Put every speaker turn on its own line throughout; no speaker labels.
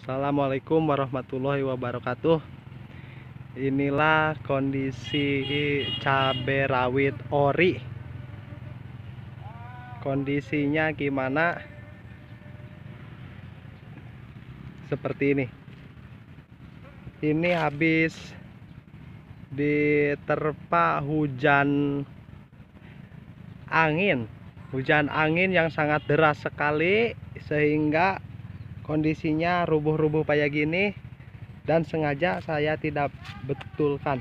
Assalamualaikum warahmatullahi wabarakatuh. Inilah kondisi cabai rawit ori. Kondisinya gimana? Seperti ini. Ini habis diterpa hujan angin. Hujan angin yang sangat deras sekali sehingga kondisinya rubuh-rubuh kayak gini, dan sengaja saya tidak betulkan.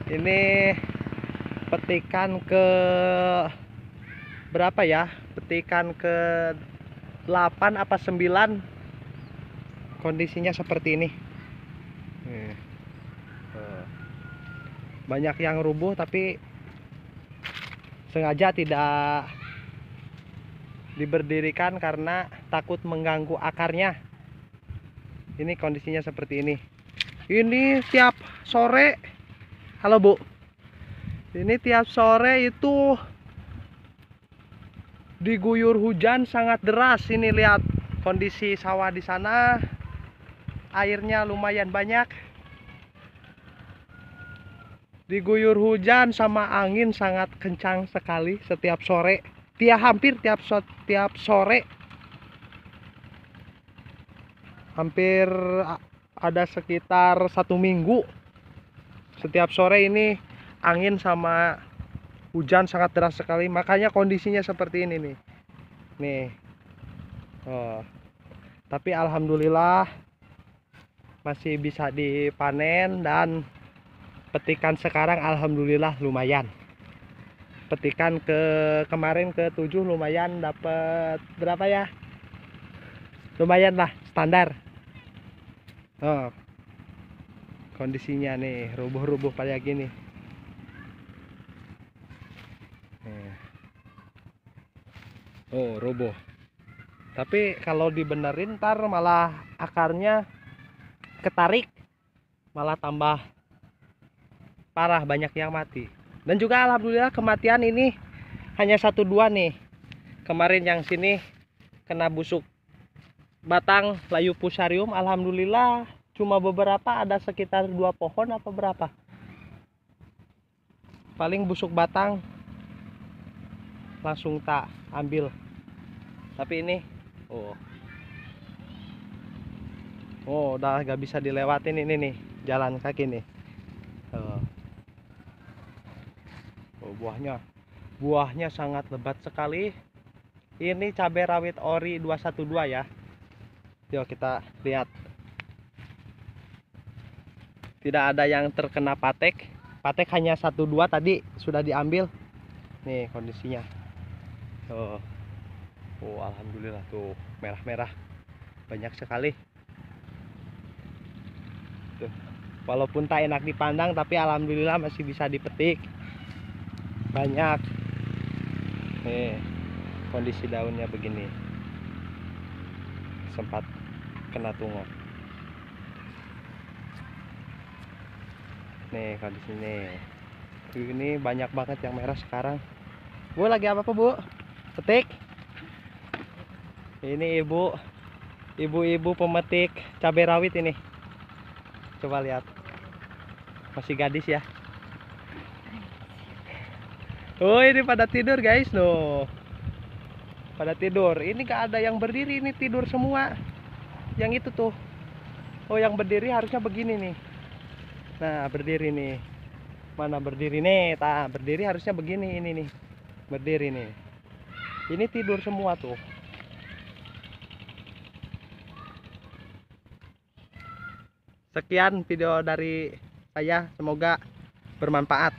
Ini petikan ke berapa ya? Petikan ke 8 apa 9. Kondisinya seperti ini. Banyak yang rubuh, tapi sengaja tidak diberdirikan karena takut mengganggu akarnya. Ini kondisinya seperti ini. Ini tiap sore, halo Bu, ini tiap sore itu diguyur hujan sangat deras. Ini lihat kondisi sawah di sana, airnya lumayan banyak. Diguyur hujan sama angin sangat kencang sekali setiap sore. Hampir tiap sore. Hampir ada sekitar 1 minggu. Setiap sore ini angin sama hujan sangat deras sekali. Makanya kondisinya seperti ini nih. Nih. Tapi alhamdulillah masih bisa dipanen, dan petikan sekarang alhamdulillah lumayan. Petikan kemarin ke 7 lumayan, dapat berapa ya? Lumayan lah, standar. Kondisinya nih rubuh-rubuh kayak gini. Rubuh. Tapi kalau dibenerin ntar malah akarnya ketarik, malah tambah parah, banyak yang mati. Dan juga alhamdulillah kematian ini hanya 1-2 nih. Kemarin yang sini kena busuk batang layu fusarium, alhamdulillah cuma beberapa, ada sekitar 2 pohon apa berapa. Paling busuk batang langsung tak ambil. Tapi ini udah gak bisa dilewatin ini nih, jalan kaki nih. Buahnya sangat lebat sekali. Ini cabai rawit ori 212 ya. Yuk kita lihat. Tidak ada yang terkena patek. Patek hanya 1-2 tadi sudah diambil. Nih kondisinya. Alhamdulillah tuh merah-merah. Banyak sekali. Tuh. Walaupun tak enak dipandang, tapi alhamdulillah masih bisa dipetik. Banyak. Kondisi daunnya begini, sempat kena tungau. Nih kondisi ini banyak banget yang merah sekarang. Bu lagi apa Bu? Petik. Ini ibu-ibu pemetik cabai rawit ini. Coba lihat, masih gadis ya. Ini pada tidur guys, pada tidur. Ini gak ada yang berdiri, ini tidur semua. Yang itu tuh. Yang berdiri harusnya begini nih. Nah berdiri nih. Mana berdiri nih? Berdiri harusnya begini, ini nih. Berdiri nih. Ini tidur semua tuh. Sekian video dari saya, semoga bermanfaat.